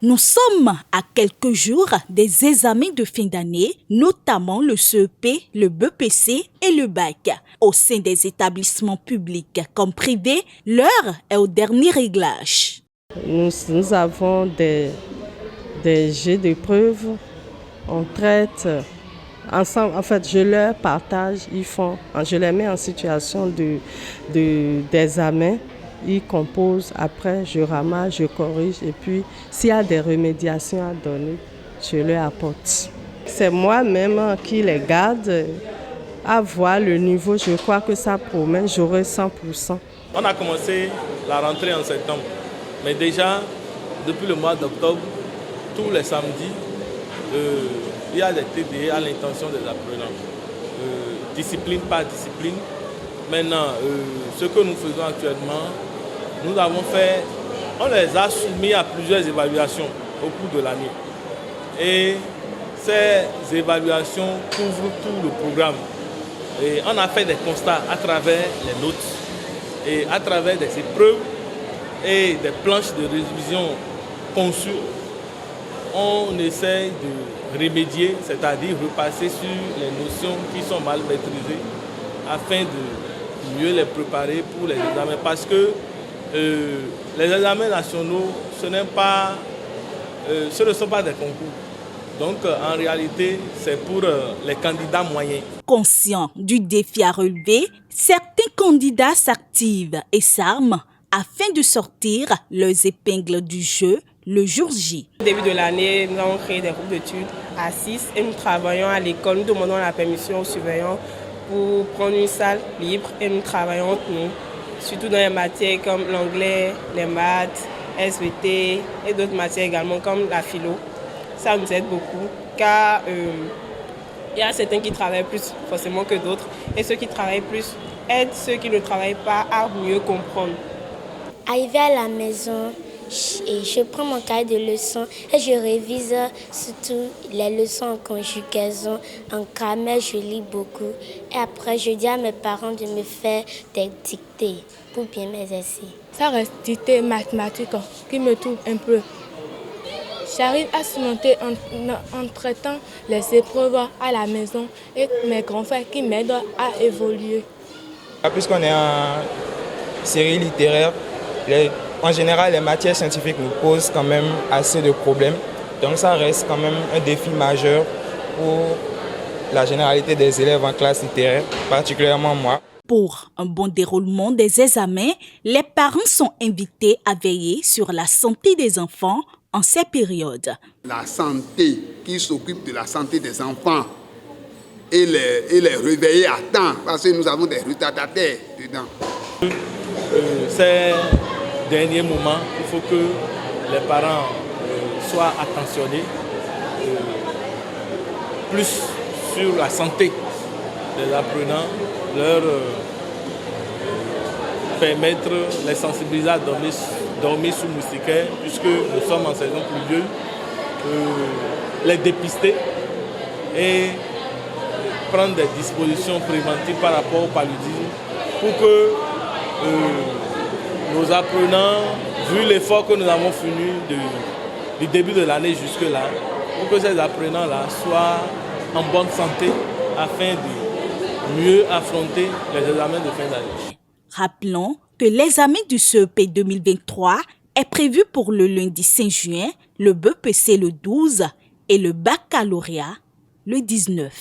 Nous sommes à quelques jours des examens de fin d'année, notamment le CEP, le BEPC et le bac. Au sein des établissements publics comme privés, l'heure est au dernier réglage. Nous avons des jeux d'épreuves, on traite ensemble, en fait je leur partage, je les mets en situation d'examen. Ils composent, après je ramasse, je corrige et puis s'il y a des remédiations à donner, je leur apporte. C'est moi-même qui les garde. À voir le niveau, je crois que ça promet, j'aurai 100%. On a commencé la rentrée en septembre, mais déjà depuis le mois d'octobre, tous les samedis, il y a des TDE à l'intention des apprenants. Discipline par discipline. Maintenant, ce que nous faisons actuellement, nous avons fait, on les a soumis à plusieurs évaluations au cours de l'année. Et ces évaluations couvrent tout le programme. Et on a fait des constats à travers les notes et à travers des épreuves et des planches de révision conçues. On essaie de remédier, c'est-à-dire repasser sur les notions qui sont mal maîtrisées afin de mieux les préparer pour les examens. Parce que les examens nationaux, ce ne sont pas des concours. Donc, en réalité, c'est pour les candidats moyens. Conscients du défi à relever, certains candidats s'activent et s'arment afin de sortir leurs épingles du jeu le jour J. Au début de l'année, nous avons créé des groupes d'études à 6 et nous travaillons à l'école. Nous demandons la permission aux surveillants pour prendre une salle libre et nous travaillons entre nous, surtout dans les matières comme l'anglais, les maths, SVT et d'autres matières également comme la philo. Ça nous aide beaucoup car il y a certains qui travaillent plus forcément que d'autres et ceux qui travaillent plus aident ceux qui ne travaillent pas à mieux comprendre. Arrivé à la maison, je prends mon cahier de leçons et je révise surtout les leçons en conjugaison, en grammaire, je lis beaucoup. Et après, je dis à mes parents de me faire des dictées pour bien m'exercer. Ça reste dictée mathématiques qui me touche un peu. J'arrive à surmonter en traitant les épreuves à la maison et mes grands frères qui m'aident à évoluer. Puisqu'on est en série littéraire, en général, les matières scientifiques nous posent quand même assez de problèmes. Donc ça reste quand même un défi majeur pour la généralité des élèves en classe littéraire, particulièrement moi. Pour un bon déroulement des examens, les parents sont invités à veiller sur la santé des enfants en ces périodes. La santé, qui s'occupe de la santé des enfants et les réveiller à temps, parce que nous avons des retardataires dedans. Ces derniers moments, il faut que les parents soient attentionnés plus sur la santé des apprenants, leur permettre, les sensibiliser à dormir sous moustiquaire, puisque nous sommes en saison pluvieuse, les dépister et prendre des dispositions préventives par rapport au paludisme pour que nos apprenants, vu l'effort que nous avons fourni du début de l'année jusque-là, pour que ces apprenants-là soient en bonne santé afin de mieux affronter les examens de fin d'année. Rappelons que l'examen du CEP 2023 est prévu pour le lundi 5 juin, le BEPC le 12 et le baccalauréat le 19.